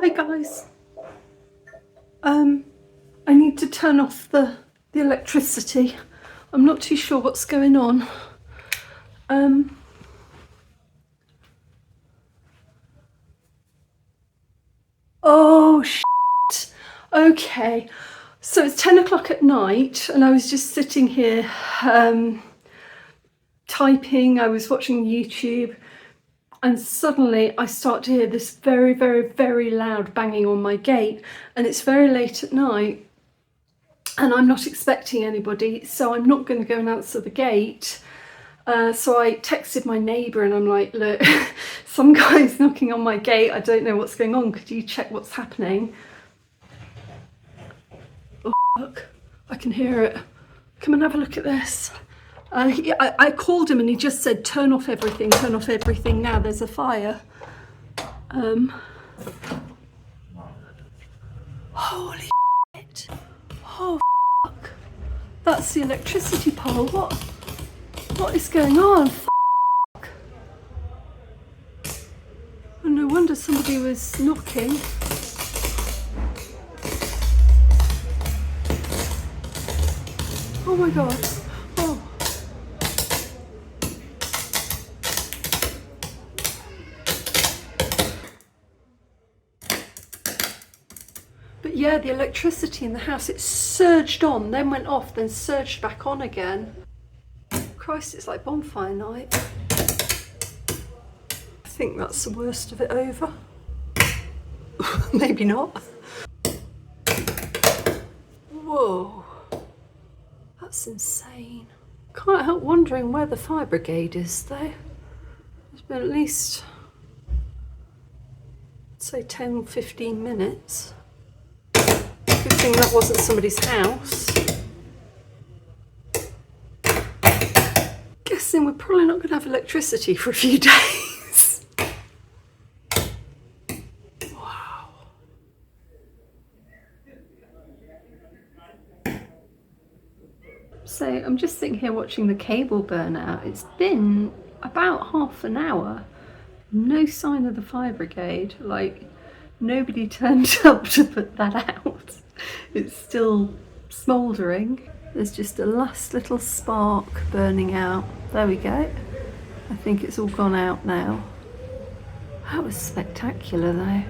Hi guys. I need to turn off the electricity. I'm not too sure what's going on. Oh shit. Okay. So it's 10 o'clock at night and I was just sitting here typing. I was watching YouTube and suddenly I start to hear this very, very, very loud banging on my gate, and it's very late at night and I'm not expecting anybody, so I'm not going to go and answer the gate. So I texted my neighbour and I'm like, look, some guy's knocking on my gate. I don't know what's going on. Could you check what's happening? Oh, look, I can hear it. Come and have a look at this. I called him and he just said, turn off everything now, there's a fire. Holy shit. Oh, fuck. That's the electricity pole. What is going on? Fuck. Oh, no wonder somebody was knocking. Oh my god. Oh. But yeah, the electricity in the house, it surged on, then went off, then surged back on again. Christ, it's like bonfire night. I think that's the worst of it over. Maybe not. Whoa. That's insane. Can't help wondering where the fire brigade is though. It's been at least, say 10, 15 minutes. Good thing that wasn't somebody's house. Guessing we're probably not going to have electricity for a few days. Wow. So I'm just sitting here watching the cable burn out. It's been about half an hour. No sign of the fire brigade. Like, nobody turned up to put that out. It's still smouldering. There's just a last little spark burning out. There we go. I think it's all gone out now. That was spectacular though.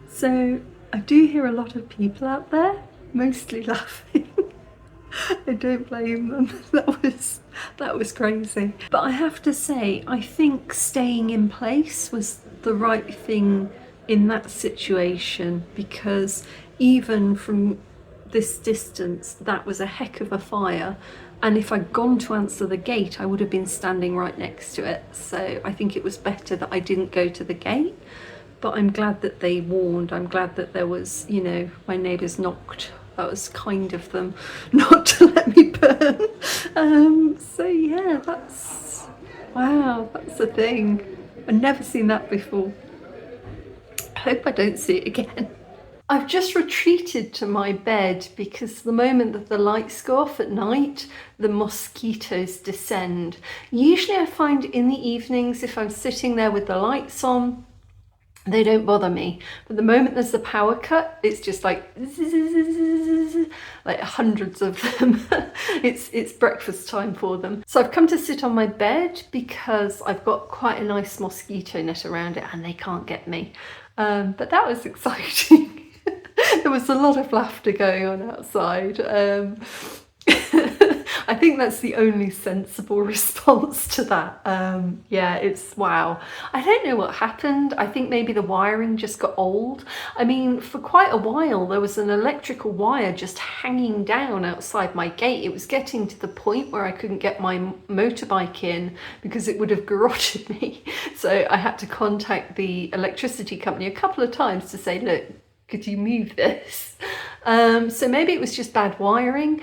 So I do hear a lot of people out there, mostly laughing. I don't blame them. That was crazy. But I have to say, I think staying in place was the right thing in that situation, because even from this distance, that was a heck of a fire, and if I'd gone to answer the gate I would have been standing right next to it. So I think it was better that I didn't go to the gate, but I'm glad that they warned. I'm glad that there was, you know, my neighbours knocked. That was kind of them not to let me burn. So yeah, wow, that's a thing. I've never seen that before. I hope I don't see it again. I've just retreated to my bed because the moment that the lights go off at night, the mosquitoes descend. Usually I find in the evenings, if I'm sitting there with the lights on, they don't bother me. But the moment there's the power cut, it's just like hundreds of them. It's breakfast time for them. So I've come to sit on my bed because I've got quite a nice mosquito net around it and they can't get me. But that was exciting. There was a lot of laughter going on outside. I think that's the only sensible response to that. Yeah, it's wow. I don't know what happened. I think maybe the wiring just got old. I mean, for quite a while there was an electrical wire just hanging down outside my gate. It was getting to the point where I couldn't get my motorbike in because it would have garroted me. So I had to contact the electricity company a couple of times to say, look, could you move this? So maybe it was just bad wiring.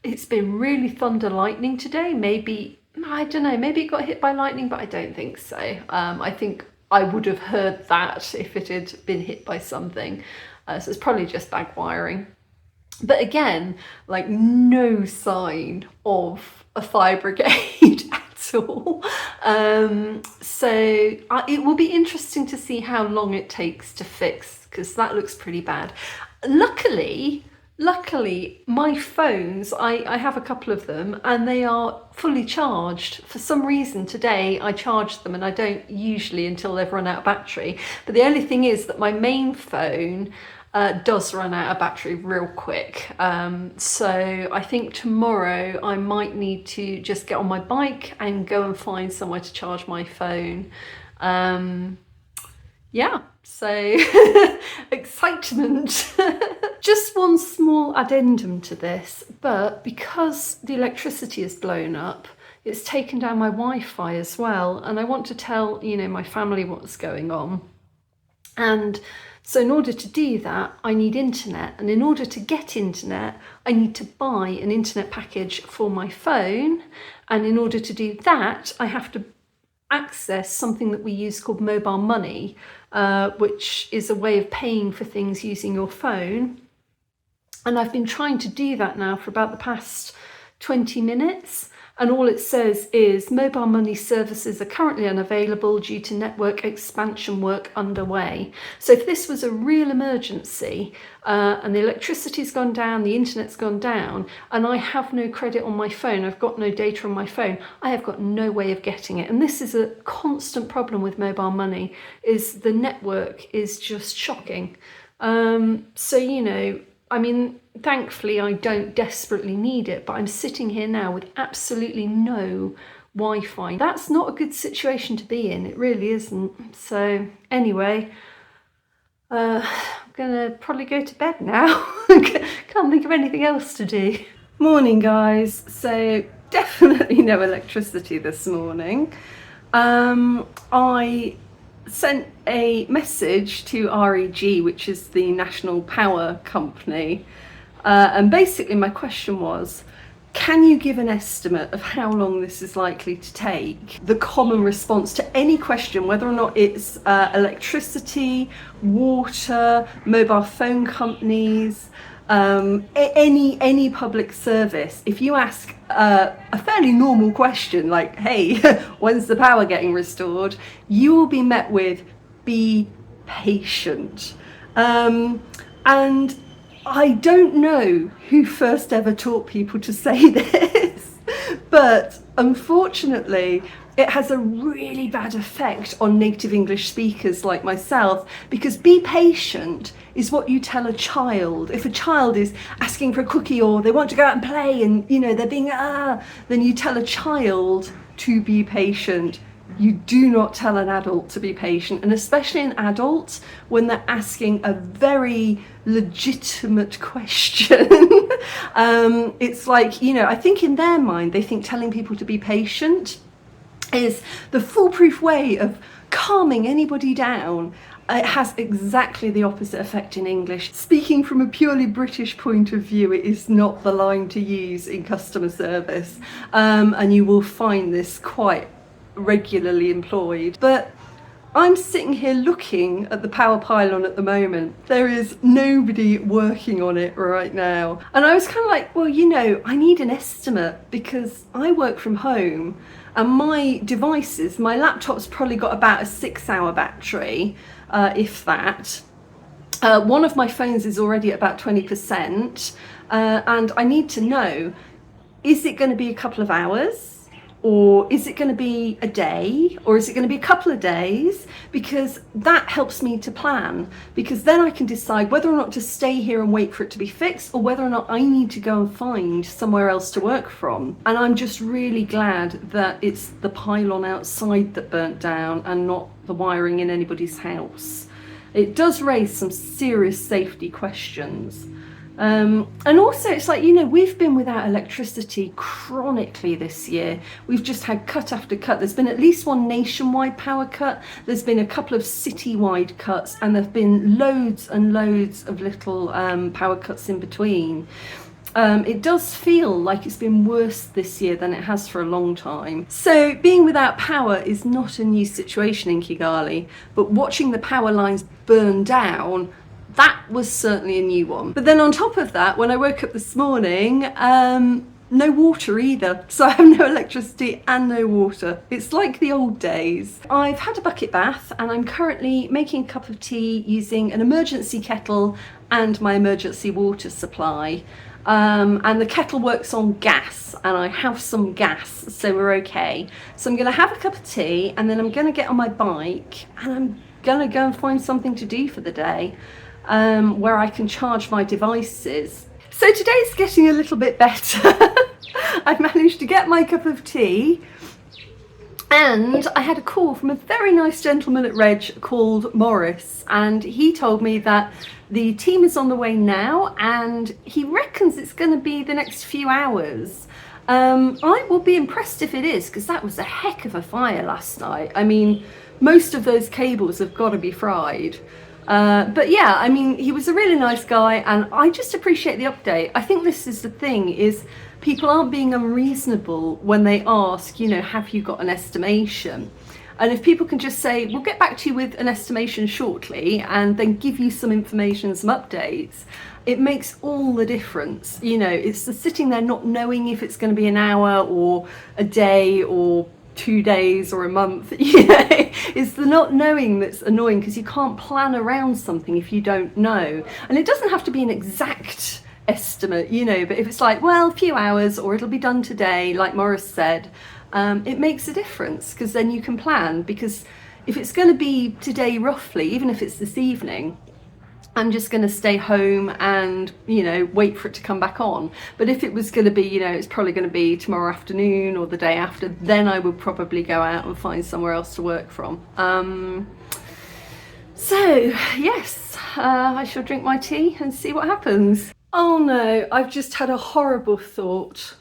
It's been really thunder lightning today. Maybe, I don't know, maybe it got hit by lightning, but I don't think so. I think I would have heard that if it had been hit by something. So it's probably just bad wiring. But again, like no sign of a fire brigade at at all. It will be interesting to see how long it takes to fix, because that looks pretty bad. Luckily, my phones, I have a couple of them, and they are fully charged. For some reason today I charged them, and I don't usually until they've run out of battery. But the only thing is that my main phone does run out of battery real quick. So I think tomorrow I might need to just get on my bike and go and find somewhere to charge my phone. Yeah, so excitement. Just one small addendum to this, but because the electricity is blown up, it's taken down my Wi-Fi as well, and I want to tell, my family what's going on. And so in order to do that, I need internet, and in order to get internet, I need to buy an internet package for my phone, and in order to do that, I have to access something that we use called mobile money, which is a way of paying for things using your phone. And I've been trying to do that now for about the past 20 minutes. And all it says is mobile money services are currently unavailable due to network expansion work underway. So if this was a real emergency and the electricity's gone down, the internet's gone down, and I have no credit on my phone, I've got no data on my phone, I have got no way of getting it. And this is a constant problem with mobile money, is the network is just shocking. Thankfully I don't desperately need it, but I'm sitting here now with absolutely no Wi-Fi. That's not a good situation to be in, it really isn't. So anyway, I'm gonna probably go to bed now. Can't think of anything else to do. Morning guys, so definitely no electricity this morning. I sent a message to REG, which is the national power company, and basically my question was, can you give an estimate of how long this is likely to take? The common response to any question, whether or not it's electricity, water, mobile phone companies, any public service, if you ask a fairly normal question like, hey, when's the power getting restored, you will be met with, be patient. And I don't know who first ever taught people to say this, but unfortunately it has a really bad effect on native English speakers like myself, because be patient is what you tell a child. If a child is asking for a cookie or they want to go out and play and they're being then you tell a child to be patient. You do not tell an adult to be patient, and especially an adult when they're asking a very legitimate question. It's like, I think in their mind they think telling people to be patient is the foolproof way of calming anybody down. It has exactly the opposite effect in English. Speaking from a purely British point of view, it is not the line to use in customer service, and you will find this quite regularly employed. But I'm sitting here looking at the power pylon at the moment. There is nobody working on it right now. And I was kind of like, well, I need an estimate, because I work from home and my devices, my laptop's probably got about a 6-hour battery, if that. One of my phones is already at about 20%, and I need to know, is it going to be a couple of hours? Or is it going to be a day? Or is it going to be a couple of days? Because that helps me to plan, because then I can decide whether or not to stay here and wait for it to be fixed, or whether or not I need to go and find somewhere else to work from. And I'm just really glad that it's the pylon outside that burnt down and not the wiring in anybody's house. It does raise some serious safety questions. And also it's like, we've been without electricity chronically this year. We've just had cut after cut. There's been at least one nationwide power cut. There's been a couple of citywide cuts, and there've been loads and loads of little power cuts in between. It does feel like it's been worse this year than it has for a long time. So being without power is not a new situation in Kigali, but watching the power lines burn down, that was certainly a new one. But then on top of that, when I woke up this morning, no water either. So I have no electricity and no water. It's like the old days. I've had a bucket bath and I'm currently making a cup of tea using an emergency kettle and my emergency water supply. And the kettle works on gas and I have some gas, so we're okay. So I'm gonna have a cup of tea and then I'm gonna get on my bike and I'm gonna go and find something to do for the day, where I can charge my devices. So today's getting a little bit better. I've managed to get my cup of tea and I had a call from a very nice gentleman at Reg called Morris, and he told me that the team is on the way now and he reckons it's going to be the next few hours. I will be impressed if it is, because that was a heck of a fire last night. I mean, most of those cables have got to be fried. But yeah, I mean, he was a really nice guy and I just appreciate the update. I think this is the thing, is people aren't being unreasonable when they ask, you know, have you got an estimation? And if people can just say, we'll get back to you with an estimation shortly, and then give you some information, some updates, it makes all the difference. You know, it's the sitting there not knowing if it's going to be an hour or a day or 2 days or a month, you know, it's the not knowing that's annoying, because you can't plan around something if you don't know. And it doesn't have to be an exact estimate, you know, but if it's like, well, a few hours, or it'll be done today, like Morris said, it makes a difference, because then you can plan. Because if it's going to be today roughly, even if it's this evening, I'm just going to stay home and, you know, wait for it to come back on. But if it was going to be, you know, it's probably going to be tomorrow afternoon or the day after, then I would probably go out and find somewhere else to work from. So yes, I shall drink my tea and see what happens. Oh no, I've just had a horrible thought.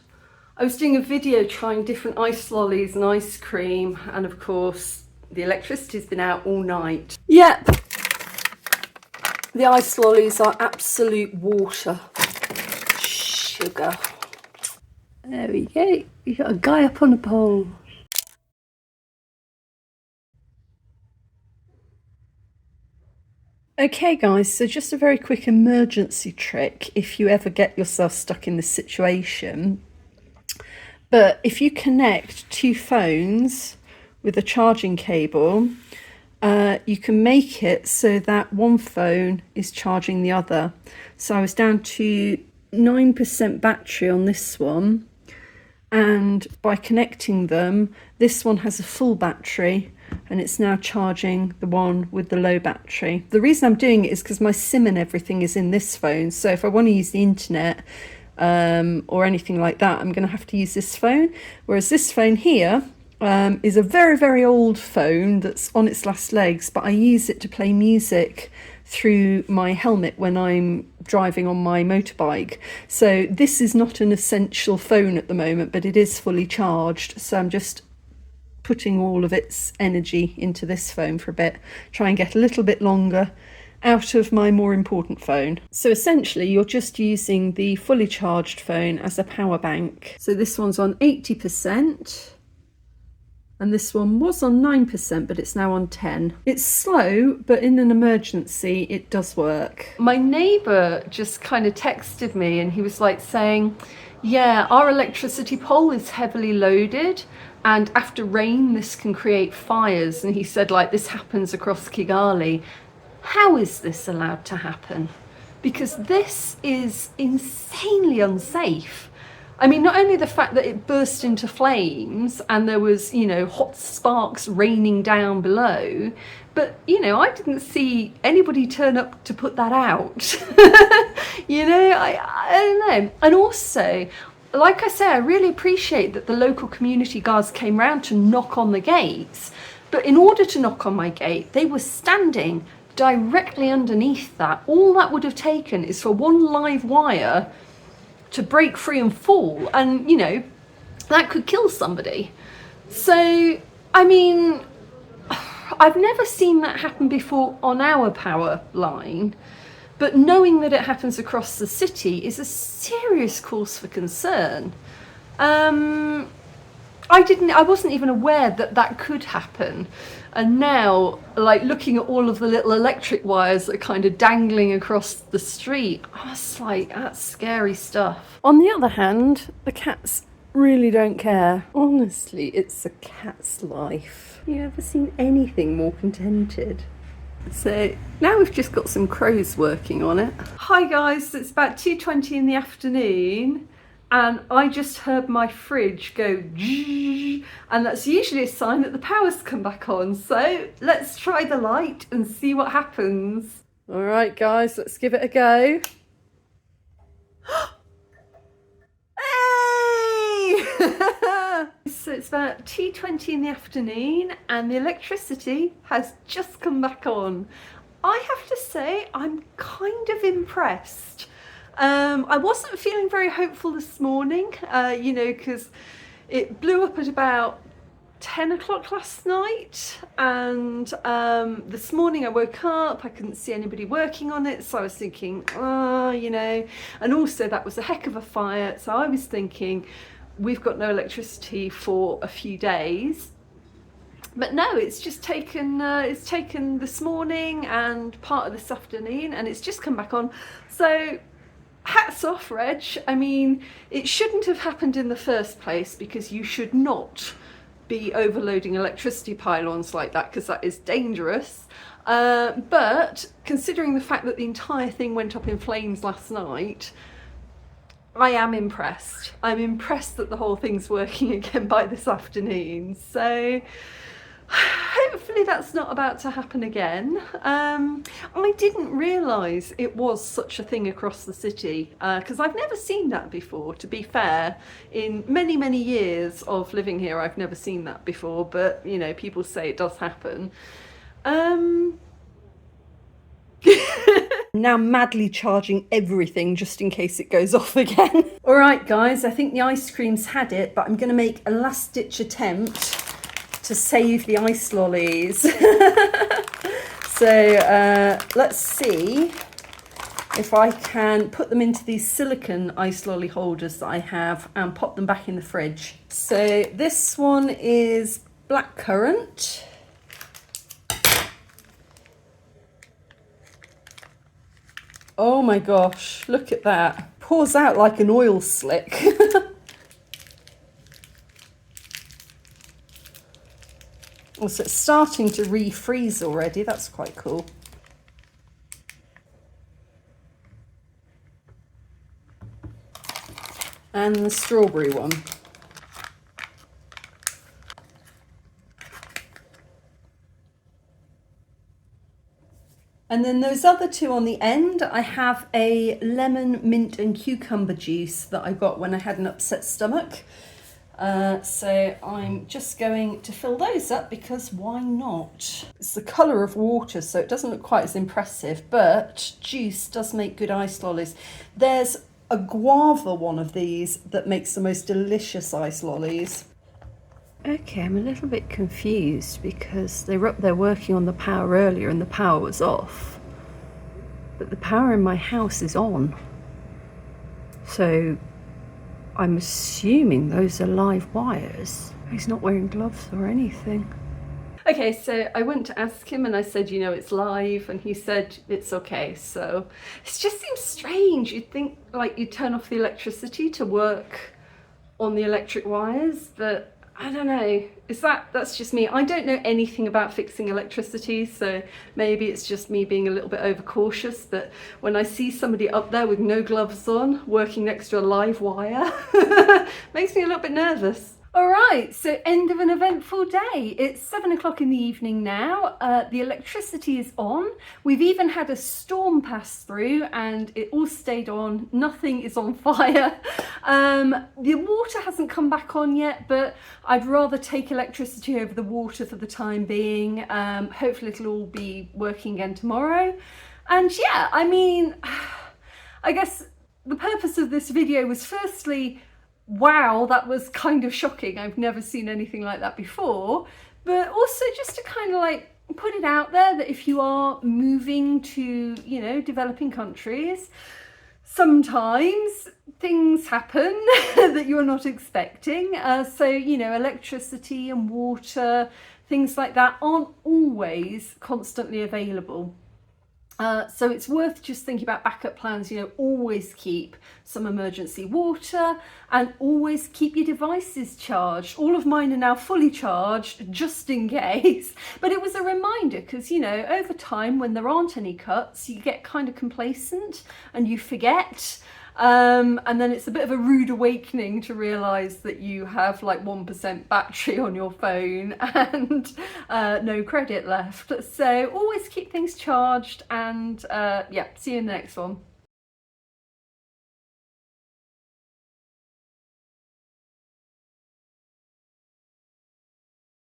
I was doing a video trying different ice lollies and ice cream, and of course the electricity's been out all night. Yep. The ice lollies are absolute water. Sugar. There we go. You got a guy up on a pole. Okay guys, so just a very quick emergency trick if you ever get yourself stuck in this situation. But if you connect two phones with a charging cable, you can make it so that one phone is charging the other. So I was down to 9% battery on this one, and by connecting them, this one has a full battery and it's now charging the one with the low battery. The reason I'm doing it is because my SIM and everything is in this phone, so if I want to use the internet or anything like that, I'm going to have to use this phone. Whereas this phone here is a very, very old phone that's on its last legs, but I use it to play music through my helmet when I'm driving on my motorbike. So this is not an essential phone at the moment, but it is fully charged. So I'm just putting all of its energy into this phone for a bit, try and get a little bit longer out of my more important phone. So essentially you're just using the fully charged phone as a power bank. So this one's on 80%. And this one was on 9%, but it's now on 10. It's slow, but in an emergency, it does work. My neighbour just kind of texted me and he was like saying, yeah, our electricity pole is heavily loaded and after rain, this can create fires. And he said, like, this happens across Kigali. How is this allowed to happen? Because this is insanely unsafe. I mean, not only the fact that it burst into flames and there was, you know, hot sparks raining down below, but, you know, I didn't see anybody turn up to put that out. You know, I don't know. And also, like I say, I really appreciate that the local community guards came round to knock on the gates. But in order to knock on my gate, they were standing directly underneath that. All that would have taken is for one live wire to break free and fall, and you know, that could kill somebody. So I mean, I've never seen that happen before on our power line, but knowing that it happens across the city is a serious cause for concern. I wasn't even aware that that could happen. And now, like, looking at all of the little electric wires that are kind of dangling across the street, I was like, that's scary stuff. On the other hand, the cats really don't care. Honestly, it's a cat's life. You ever seen anything more contented? So now we've just got some crows working on it. Hi guys, it's about 2:20 in the afternoon and I just heard my fridge go zzz, and that's usually a sign that the power's come back on. So let's try the light and see what happens. All right guys, let's give it a go. So it's about 2:20 in the afternoon and the electricity has just come back on. I have to say I'm kind of impressed. I wasn't feeling very hopeful this morning, you know, because it blew up at about 10 o'clock last night, and this morning I woke up, I couldn't see anybody working on it, so I was thinking, oh, you know, and also that was a heck of a fire, so I was thinking we've got no electricity for a few days. But no, it's just taken this morning and part of this afternoon, and it's just come back on. So hats off, Reg. I mean, it shouldn't have happened in the first place, because you should not be overloading electricity pylons like that, because that is dangerous. But considering the fact that the entire thing went up in flames last night, I am impressed. I'm impressed that the whole thing's working again by this afternoon. So hopefully that's not about to happen again. I didn't realise it was such a thing across the city, because I've never seen that before, to be fair. In many, many years of living here, I've never seen that before, but, you know, people say it does happen. Now madly charging everything just in case it goes off again. All right, guys, I think the ice cream's had it, but I'm going to make a last-ditch attempt to save the ice lollies. So let's see if I can put them into these silicone ice lolly holders that I have and pop them back in the fridge. So this one is blackcurrant. Oh my gosh, look at that. Pours out like an oil slick. Also, it's starting to refreeze already. That's quite cool. And the strawberry one. And then those other two on the end, I have a lemon, mint and cucumber juice that I got when I had an upset stomach. So I'm just going to fill those up, because why not? It's the colour of water, so it doesn't look quite as impressive, but juice does make good ice lollies. There's a guava one of these that makes the most delicious ice lollies. Okay, I'm a little bit confused because they were up there working on the power earlier and the power was off. But the power in my house is on. So I'm assuming those are live wires. He's not wearing gloves or anything. Okay, so I went to ask him and I said, you know, it's live, and he said it's okay. So it just seems strange. You'd think like you'd turn off the electricity to work on the electric wires, but I don't know. That's just me. I don't know anything about fixing electricity, so maybe it's just me being a little bit overcautious, but when I see somebody up there with no gloves on working next to a live wire, makes me a little bit nervous. All right, so end of an eventful day. It's 7 o'clock in the evening now. The electricity is on. We've even had a storm pass through and it all stayed on. Nothing is on fire. The water hasn't come back on yet, but I'd rather take electricity over the water for the time being. Hopefully it'll all be working again tomorrow. And yeah, I mean, I guess the purpose of this video was firstly, wow, that was kind of shocking. I've never seen anything like that before. But also just to kind of like put it out there that if you are moving to, you know, developing countries, sometimes things happen that you're not expecting. So, you know, electricity and water, things like that aren't always constantly available. So it's worth just thinking about backup plans. Always keep some emergency water and always keep your devices charged. All of mine are now fully charged just in case. But it was a reminder because, over time when there aren't any cuts, you get kind of complacent and you forget. And then it's a bit of a rude awakening to realise that you have like 1% battery on your phone and no credit left. So always keep things charged, and yeah, see you in the next one.